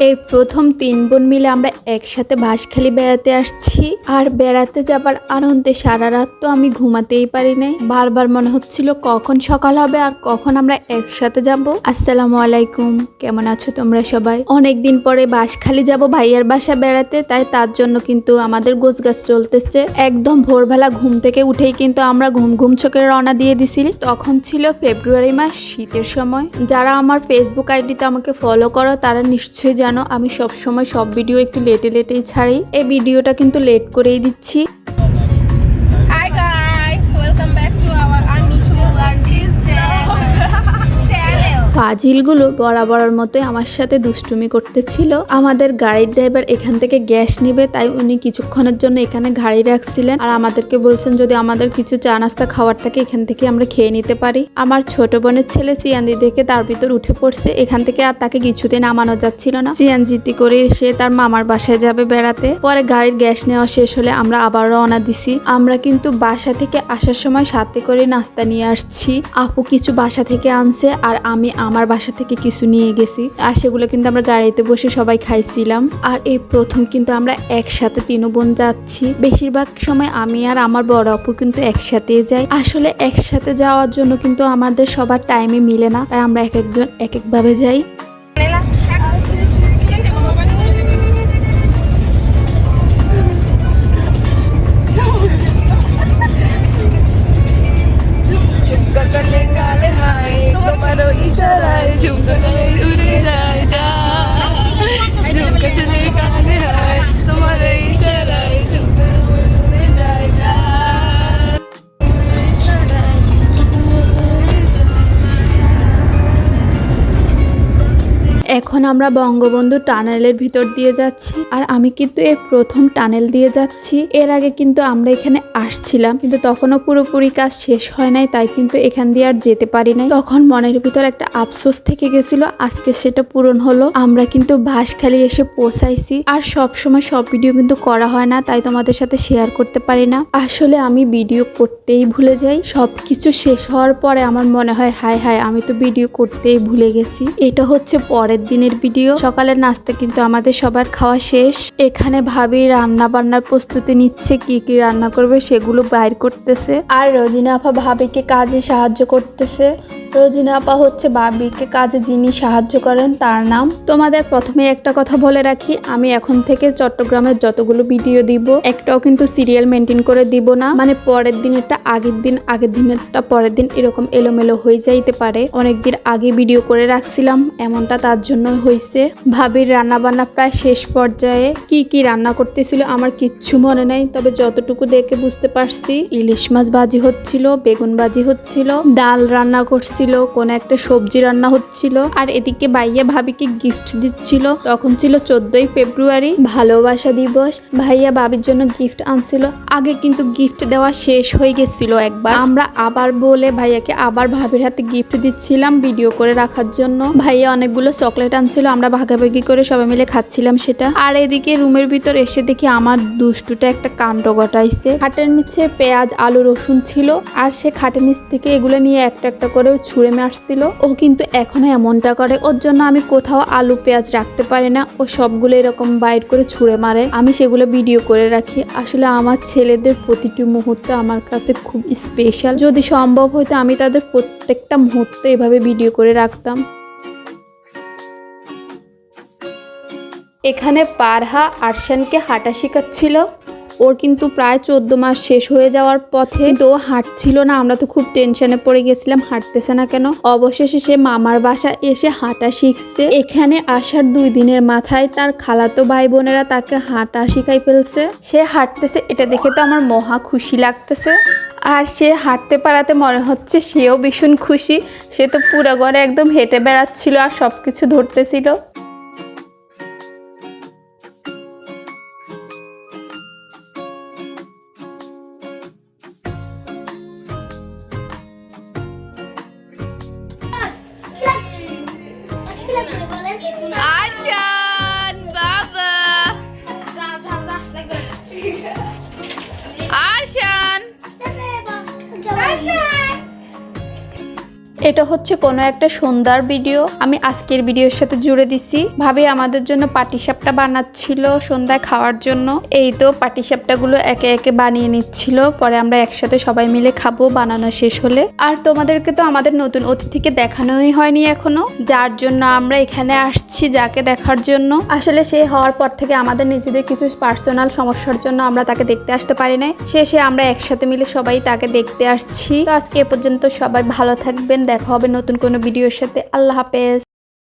এই প্রথম 3 বোন মিলে আমরা একসাথে বাঁশখালী বেড়াতে আসছি। আর বেড়াতে যাবার আনন্দে সারা রাত তো আমি ঘুমাতেই পারি নাই। বারবার মনে হচ্ছিল কখন সকাল হবে আর কখন আমরা একসাথে যাব। আসসালামু আলাইকুম, কেমন আছো তোমরা সবাই? অনেকদিন পরে বাঁশখালী যাব ভাইয়ার বাসা বেড়াতে, তাই তার জন্য কিন্তু আমাদের গোছগাছ চলতেছে। একদম ভোরবেলা ঘুম থেকে উঠেই কিন্তু আমরা ঘুম চোখে রওনা দিয়ে দিছি। তখন ছিল ফেব্রুয়ারি মাস, শীতের সময়। যারা আমার ফেসবুক আইডিতে আমাকে ফলো করো তারা নিশ্চয়ই জানো আমি সবসময় সব ভিডিও একটু লেটেই ছাড়ি। এই ভিডিওটা কিন্তু লেট করেই দিচ্ছি। Hi guys, welcome back to our Anishu Aunties channel. ফাজিলগুলো বরাবরের মতোই আমার সাথে দুষ্টুমি করতেছিল। আমাদের গাড়ির ড্রাইভার এখান থেকে গ্যাস নেবে, তাই উনি কিছুক্ষণের জন্য এখানে গাড়ি রাখছিলেন আর আমাদেরকে বলছেন যদি আমাদের কিছু চা নাস্তা খাওয়ার থাকে এখান থেকে আমরা খেয়ে নিতে পারি। আমার ছোট বোনের ছেলে সিএনজি দেখে তার ভিতর উঠে পড়ছে। এখান থেকে আর তাকে কিছুদিন নামানো যাচ্ছিল না। সিএনজিতে করে সে তার মামার বাসায় যাবে বেড়াতে। পরে গাড়ির গ্যাস নেওয়া শেষ হলে আমরা আবার রওনা দিছি। আমরা কিন্তু বাসা থেকে আসার সময় সাথে করে নাস্তা নিয়ে আসছি। আপু কিছু বাসা থেকে আনছে আর আমি আমার বাসা থেকে কিছু নিয়ে গেছি, আর সেগুলো কিন্তু আমরা গাড়িতে বসে সবাই খাইছিলাম। আর এই প্রথম কিন্তু আমরা একসাথে 3 বোন যাচ্ছি। বেশিরভাগ সময় আমি আর আমার বড় আপু কিন্তু একসাথে যাই। আসলে একসাথে যাওয়ার জন্য কিন্তু আমাদের সবার টাইমে মিলে না, তাই আমরা এক একজন এক একভাবে যাই। এখন আমরা বঙ্গবন্ধু টানেলের ভিতর দিয়ে যাচ্ছি, আর আমি কিন্তু এই প্রথম টানেল দিয়ে যাচ্ছি। এর আগে কিন্তু আমরা এখানে আসছিলাম, কিন্তু তখনও পুরোপুরি কাজ শেষ হয় নাই, তাই কিন্তু এখান দিয়ে আর যেতে পারি নাই। তখন মনের ভিতর একটা আফসোস থেকে গেছিল, আজকে সেটা পূরণ হলো। আমরা কিন্তু বাঁশখালী এসে পৌঁছাইছি। আর সব সময় সব ভিডিও কিন্তু করা হয় না, তাই তোমাদের সাথে শেয়ার করতে পারি না। আসলে আমি ভিডিও করতেই ভুলে যাই। সবকিছু শেষ হওয়ার পরে আমার মনে হয় হায় হায় আমি তো ভিডিও করতেই ভুলে গেছি। এটা হচ্ছে পরের দিনের ভিডিও। সকালের নাস্তা কিন্তু আমাদের সবার খাওয়া শেষ। এখানে ভাবি রান্না বান্নার প্রস্তুতি নিচ্ছে, কি কি রান্না করবে সেগুলো বাইর করতেছে। আর রোজিনা আপা ভাবিকে কাজে সাহায্য করতেছে। রোজিনা আপা হচ্ছে ভাবিকে কাজে যিনি সাহায্য করেন তার নাম। তোমাদের প্রথমে একটা কথা বলে রাখি, আমি এখন থেকে চট্টগ্রামের যতগুলো ভিডিও দিব একটাও কিন্তু সিরিয়াল মেনটেন করে দিব না। মানে পরের দিনেরটা আগের দিন, আগের দিনেরটা পরের দিন, এরকম এলোমেলো হয়ে যাইতে পারে। অনেকদিন আগে ভিডিও করে রাখছিলাম, এমনটা তার জন্য হয়েছে। ভাবির রান্না বান্না প্রায় শেষ পর্যায়ে। কি কি রান্না করতেছিল আমার কিচ্ছু মনে নাই, তবে যতটুকু দেখে বুঝতে পারছি ইলিশ মাছ ভাজি হচ্ছিল, বেগুন ভাজি হচ্ছিল, ডাল রান্না করছিল, কোন একটা সবজি রান্না হচ্ছিল। আর এদিকে ভাইয়া ভাবিকে গিফট দিচ্ছিল। তখন ছিল 14ই ফেব্রুয়ারি, ভালোবাসা দিবস। ভাইয়া ভাবির জন্য গিফট আনছিল। আগে কিন্তু গিফট দেওয়া শেষ হয়ে গেছিল একবার। আমরা আবার বলে ভাইয়াকে আবার ভাবির হাতে গিফট দিচ্ছিলাম ভিডিও করে রাখার জন্য। ভাইয়া অনেকগুলো চকলেট আনছিল, আমরা ভাগাভাগি করে সবাই মিলে খাচ্ছিলাম সেটা। আর এদিকে রুমের ভিতর এসে দেখি আমার দুষ্টুটা একটা কাণ্ড ঘটাইছে। খাটের নিচে পেঁয়াজ আলু রসুন ছিল, আর সে খাটের নিচ থেকে এগুলো নিয়ে একটা একটা করে ছুঁড়ে মারছিল। ও কিন্তু এখনো এমনটা করে, ওর জন্য আমি কোথাও আলু পেঁয়াজ রাখতে পারি না। ও সবগুলো এরকম বাইর করে ছুঁড়ে মারে, আমি সেগুলো ভিডিও করে রাখি। আসলে আমার ছেলেদের প্রতিটি মুহূর্ত আমার কাছে খুব স্পেশাল। যদি সম্ভব হতো আমি তাদের প্রত্যেকটা মুহূর্ত এভাবে ভিডিও করে রাখতাম। এখানে পারহা আরশানকে হাঁটা শেখাচ্ছিল। ওর কিন্তু প্রায় 14 মাস শেষ হয়ে যাওয়ার পথে, তো হাঁটছিল না। আমরা তো খুব টেনশনে পড়ে গেছিলাম, হাঁটতেছে না কেন। অবশেষে সে মামার বাসা এসে হাঁটা শিখছে। এখানে আসার 2 দিনের মাথায় তার খালাতো ভাই বোনেরা তাকে হাঁটা শিখাই ফেলছে। সে হাঁটতেছে, এটা দেখে তো আমার মহা খুশি লাগতেছে। আর সে হাঁটতে পারাতে মনে হচ্ছে সেও ভীষণ খুশি। সে তো পুরো ঘরে একদম হেঁটে বেড়াচ্ছিল আর সবকিছু ধরতেছিল। Arjan, Baba. Arjan. এটা হচ্ছে কোনো একটা সন্ধ্যার ভিডিও, আমি আজকের ভিডিওর সাথে জুড়ে দিছি। ভাবি আমাদের জন্য পাটিসাপটা বানাচ্ছিল সন্ধ্যায় খাওয়ার জন্য। এই তো পাটিসাপটাগুলো একে একে বানিয়ে নিচ্ছিল, পরে আমরা একসাথে সবাই মিলে খাবো বানানো শেষ হলে। আর তোমাদেরকে তো আমাদের নতুন অতিথিকে দেখানোই হয়নি এখনো, যার জন্য আমরা এখানে আসছি যাকে দেখার জন্য। আসলে সে হওয়ার পর থেকে আমাদের নিজেদের কিছু পার্সোনাল সমস্যার জন্য আমরা তাকে দেখতে আসতে পারি নাই। শেষে আমরা একসাথে মিলে সবাই তাকে দেখতে আসছি। তো আজকে এ পর্যন্ত, সবাই ভালো থাকবেন, দেখা হবে নতুন কোনো ভিডিওর সাথে। আল্লাহ হাফেজ।